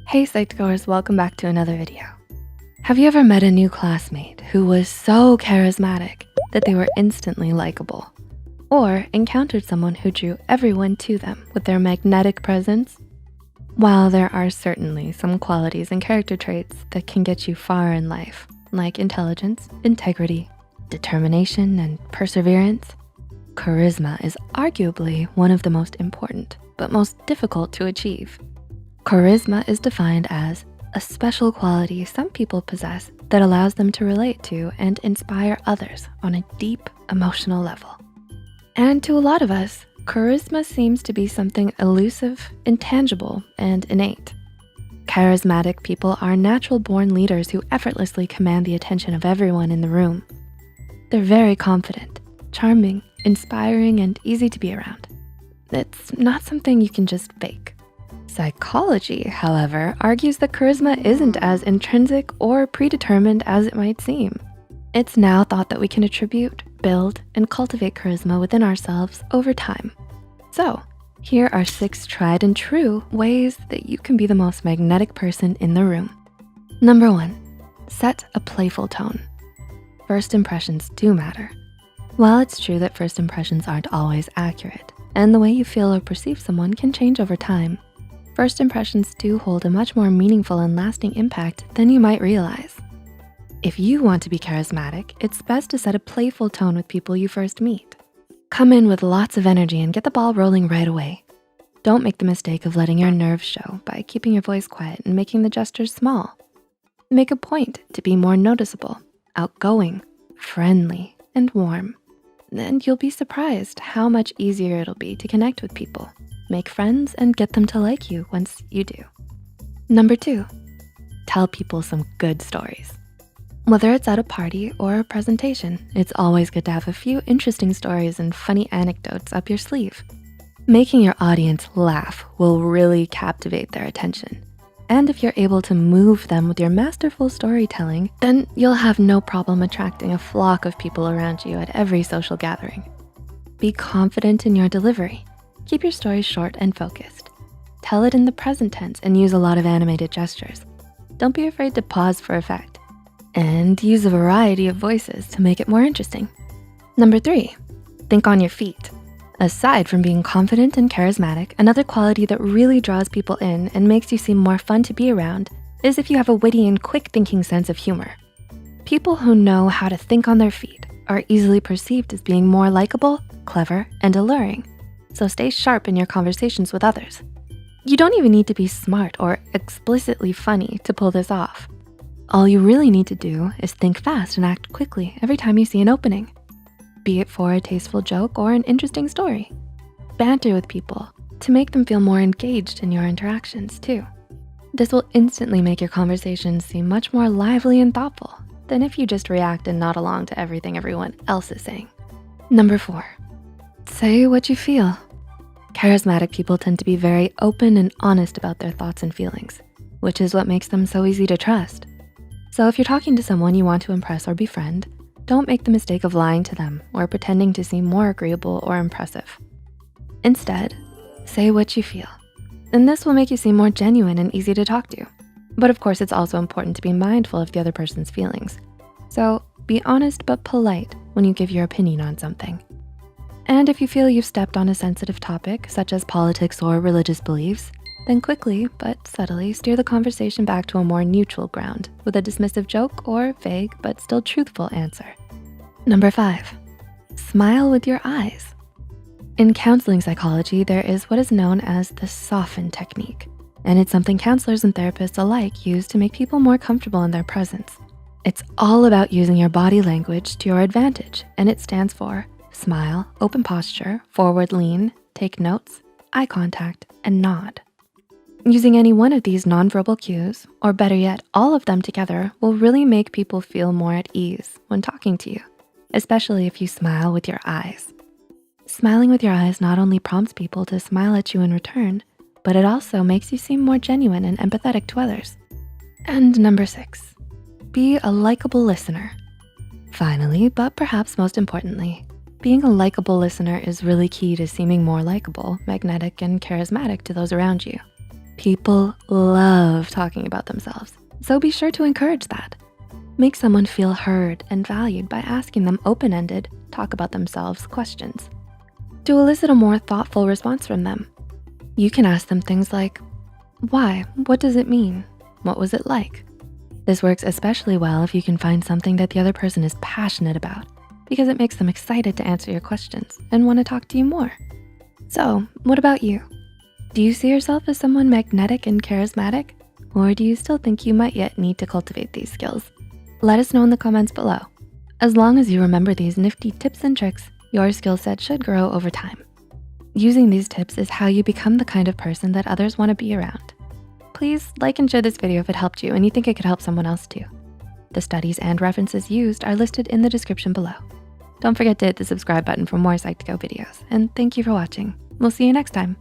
Hey Psych2Goers, welcome back to another video. Have you ever met a new classmate who was so charismatic that they were instantly likable? Or encountered someone who drew everyone to them with their magnetic presence? While there are certainly some qualities and character traits that can get you far in life, like intelligence, integrity, determination, and perseverance, charisma is arguably one of the most important, but most difficult to achieve. Charisma is defined as a special quality some people possess that allows them to relate to and inspire others on a deep emotional level. And to a lot of us, charisma seems to be something elusive, intangible, and innate. Charismatic people are natural-born leaders who effortlessly command the attention of everyone in the room. They're very confident, charming, inspiring, and easy to be around. It's not something you can just fake. Psychology, however, argues that charisma isn't as intrinsic or predetermined as it might seem. It's now thought that we can attribute, build, and cultivate charisma within ourselves over time. So, here are 6 tried and true ways that you can be the most magnetic person in the room. Number 1, set a playful tone. First impressions do matter. While it's true that first impressions aren't always accurate, and the way you feel or perceive someone can change over time, first impressions do hold a much more meaningful and lasting impact than you might realize. If you want to be charismatic, it's best to set a playful tone with people you first meet. Come in with lots of energy and get the ball rolling right away. Don't make the mistake of letting your nerves show by keeping your voice quiet and making the gestures small. Make a point to be more noticeable, outgoing, friendly, and warm. And you'll be surprised how much easier it'll be to connect with people, make friends, and get them to like you once you do. Number 2, tell people some good stories. Whether it's at a party or a presentation, it's always good to have a few interesting stories and funny anecdotes up your sleeve. Making your audience laugh will really captivate their attention. And if you're able to move them with your masterful storytelling, then you'll have no problem attracting a flock of people around you at every social gathering. Be confident in your delivery. Keep your stories short and focused. Tell it in the present tense and use a lot of animated gestures. Don't be afraid to pause for effect. And use a variety of voices to make it more interesting. Number 3, think on your feet. Aside from being confident and charismatic, another quality that really draws people in and makes you seem more fun to be around is if you have a witty and quick thinking sense of humor. People who know how to think on their feet are easily perceived as being more likable, clever, and alluring. So stay sharp in your conversations with others. You don't even need to be smart or explicitly funny to pull this off. All you really need to do is think fast and act quickly every time you see an opening, be it for a tasteful joke or an interesting story. Banter with people to make them feel more engaged in your interactions too. This will instantly make your conversations seem much more lively and thoughtful than if you just react and nod along to everything everyone else is saying. Number 4, say what you feel. Charismatic people tend to be very open and honest about their thoughts and feelings, which is what makes them so easy to trust. So if you're talking to someone you want to impress or befriend, don't make the mistake of lying to them or pretending to seem more agreeable or impressive. Instead, say what you feel. And this will make you seem more genuine and easy to talk to. But of course, it's also important to be mindful of the other person's feelings. So be honest but polite when you give your opinion on something. And if you feel you've stepped on a sensitive topic, such as politics or religious beliefs, then quickly but subtly steer the conversation back to a more neutral ground with a dismissive joke or vague but still truthful answer. Number 5, smile with your eyes. In counseling psychology, there is what is known as the soften technique, and it's something counselors and therapists alike use to make people more comfortable in their presence. It's all about using your body language to your advantage, and it stands for smile, open posture, forward lean, take notes, eye contact, and nod. Using any one of these nonverbal cues, or better yet, all of them together, will really make people feel more at ease when talking to you, especially if you smile with your eyes. Smiling with your eyes not only prompts people to smile at you in return, but it also makes you seem more genuine and empathetic to others. And number 6, be a likable listener. Finally, but perhaps most importantly, being a likable listener is really key to seeming more likable, magnetic, and charismatic to those around you. People love talking about themselves, so be sure to encourage that. Make someone feel heard and valued by asking them open-ended, talk about themselves questions. To elicit a more thoughtful response from them, you can ask them things like, why? What does it mean? What was it like? This works especially well if you can find something that the other person is passionate about, because it makes them excited to answer your questions and wanna talk to you more. So, what about you? Do you see yourself as someone magnetic and charismatic? Or do you still think you might yet need to cultivate these skills? Let us know in the comments below. As long as you remember these nifty tips and tricks, your skill set should grow over time. Using these tips is how you become the kind of person that others wanna be around. Please like and share this video if it helped you and you think it could help someone else too. The studies and references used are listed in the description below. Don't forget to hit the subscribe button for more Psych2Go videos, and thank you for watching. We'll see you next time.